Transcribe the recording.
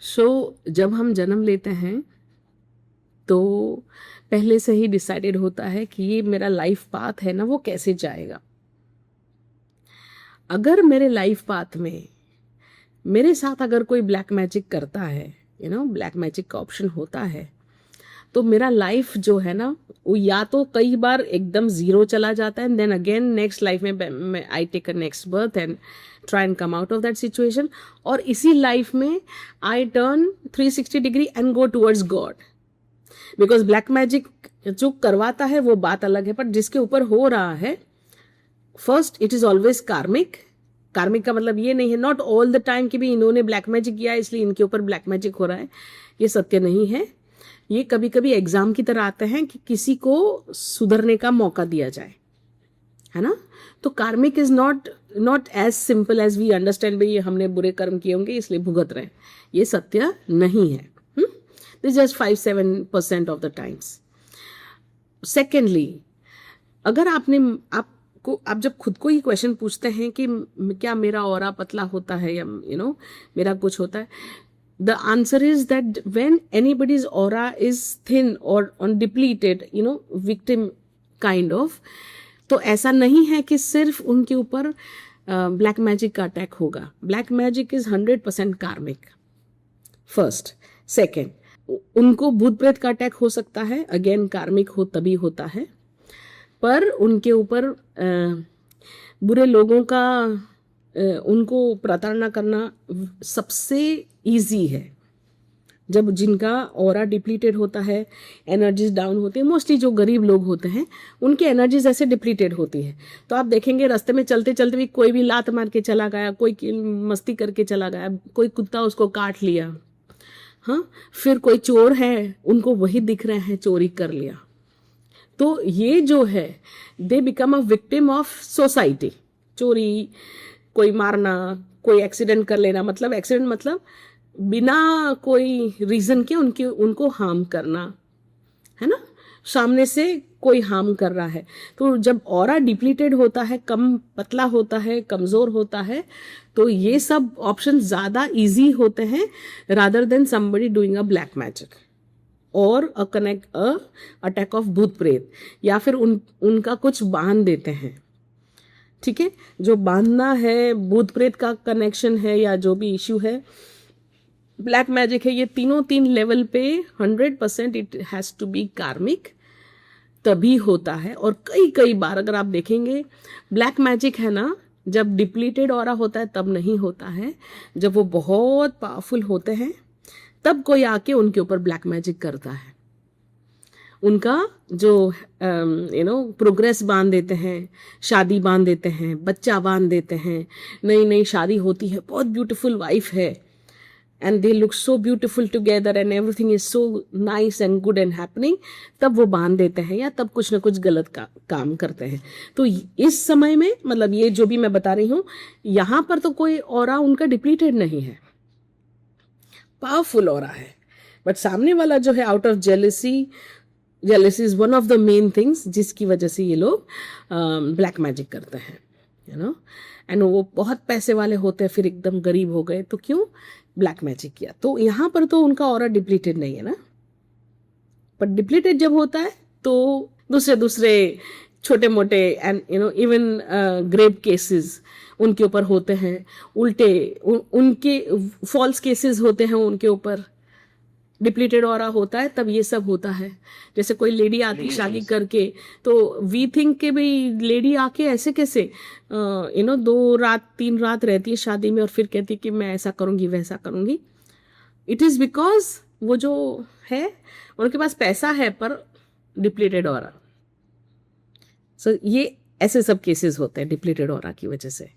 जब हम जन्म लेते हैं तो पहले से ही डिसाइडेड होता है कि ये मेरा लाइफ पाथ है ना, वो कैसे जाएगा। अगर मेरे लाइफ पाथ में मेरे साथ अगर कोई ब्लैक मैजिक करता है, ब्लैक मैजिक का ऑप्शन होता है, तो मेरा लाइफ जो है ना वो या तो कई बार एकदम जीरो चला जाता है, and then again next life में I take a next birth and try and come out of that situation, और इसी लाइफ में I turn 360 degree and go towards God. Because black magic जो करवाता है वो बात अलग है, पर जिसके ऊपर हो रहा है, फर्स्ट इट इज ऑलवेज कार्मिक। कार्मिक का मतलब ये नहीं है नॉट ऑल द टाइम कि भी इन्होंने ब्लैक मैजिक किया इसलिए इनके ऊपर ब्लैक मैजिक हो रहा है, ये सत्य नहीं है। ये कभी कभी एग्जाम की तरह आते हैं कि किसी को सुधरने का मौका दिया जाए, है ना। तो karmic is not as simple as we understand, भाई हमने बुरे कर्म किए होंगे इसलिए भुगत रहे हैं, ये सत्य नहीं है। This just 5-7% of the times. Secondly, अगर आप जब खुद को ही क्वेश्चन पूछते हैं कि क्या मेरा ऑरा पतला होता है या मेरा कुछ होता है, the answer is that when anybody's aura is thin और डिप्लीटेड, विक्टिम काइंड ऑफ, तो ऐसा नहीं है कि सिर्फ उनके ऊपर ब्लैक मैजिक का अटैक होगा। ब्लैक मैजिक इज 100% कार्मिक, फर्स्ट। सेकेंड, उनको भूत प्रेत का अटैक हो सकता है, अगेन कार्मिक हो तभी होता है, पर उनके ऊपर बुरे लोगों का उनको प्रताड़ना करना सबसे इजी है। जब जिनका ऑरा डिप्लीटेड होता है, एनर्जीज डाउन होती है, मोस्टली जो गरीब लोग होते हैं उनकी एनर्जीज ऐसे डिप्लीटेड होती है, तो आप देखेंगे रास्ते में चलते चलते भी कोई भी लात मार के चला गया, कोई मस्ती करके चला गया, कोई कुत्ता उसको काट लिया, हाँ, फिर कोई चोर है उनको वही दिख रहे हैं, चोरी कर लिया। तो ये जो है they become a victim of society. चोरी, कोई मारना, कोई एक्सीडेंट कर लेना, मतलब एक्सीडेंट मतलब बिना कोई रीजन के उनको हार्म करना, है ना, सामने से कोई हार्म कर रहा है। तो जब ऑरा डिप्लीटेड होता है, कम पतला होता है, कमजोर होता है, तो ये सब ऑप्शन ज्यादा इजी होते हैं rather than somebody doing a black magic और अटैक ऑफ भूत प्रेत, या फिर उनका कुछ बांध देते हैं। ठीक है, जो बांधना है, भूत प्रेत का कनेक्शन है या जो भी इश्यू है, ब्लैक मैजिक है, ये तीन लेवल पे 100% इट हैज टू बी कार्मिक, तभी होता है। और कई बार अगर आप देखेंगे ब्लैक मैजिक है ना, जब डिप्लीटेड ऑरा होता है तब नहीं होता है, जब वो बहुत पावरफुल होते हैं तब कोई आके उनके ऊपर ब्लैक मैजिक करता है। उनका जो प्रोग्रेस बांध देते हैं, शादी बांध देते हैं, बच्चा बांध देते हैं, नई शादी होती है, बहुत ब्यूटीफुल वाइफ है and they look so beautiful together and everything is so nice and good and happening, तब वो बांध देते हैं या तब कुछ ना कुछ गलत काम करते हैं। तो इस समय में, मतलब ये जो भी मैं बता रही हूँ, यहाँ पर तो कोई ऑरा उनका डिप्लीटेड नहीं है, पावरफुल ऑरा है, बट सामने वाला जो है out of jealousy is one of the main things जिसकी वजह से ये लोग ब्लैक मैजिक करते हैं, एंड वो बहुत पैसे वाले होते हैं, फिर एकदम गरीब हो गए तो क्यों ब्लैक मैजिक किया। तो यहाँ पर तो उनका ऑरा डिप्लीटेड नहीं है ना, पर डिप्लीटेड जब होता है तो दूसरे छोटे मोटे एंड इवन ग्रेव केसेस उनके ऊपर होते हैं, उल्टे उनके फॉल्स केसेस होते हैं, उनके ऊपर डिप्लीटेड ऑरा होता है, तब ये सब होता है। जैसे कोई लेडी आती शादी करके, तो वी थिंक कि भाई लेडी आके ऐसे कैसे 2-3 रात रहती है शादी में और फिर कहती है कि मैं ऐसा करूंगी वैसा करूंगी। इट इज बिकॉज वो जो है उनके पास पैसा है पर डिप्लीटेड ऑरा। सो ये ऐसे सब केसेस होते हैं डिप्लीटेड ऑरा की वजह से।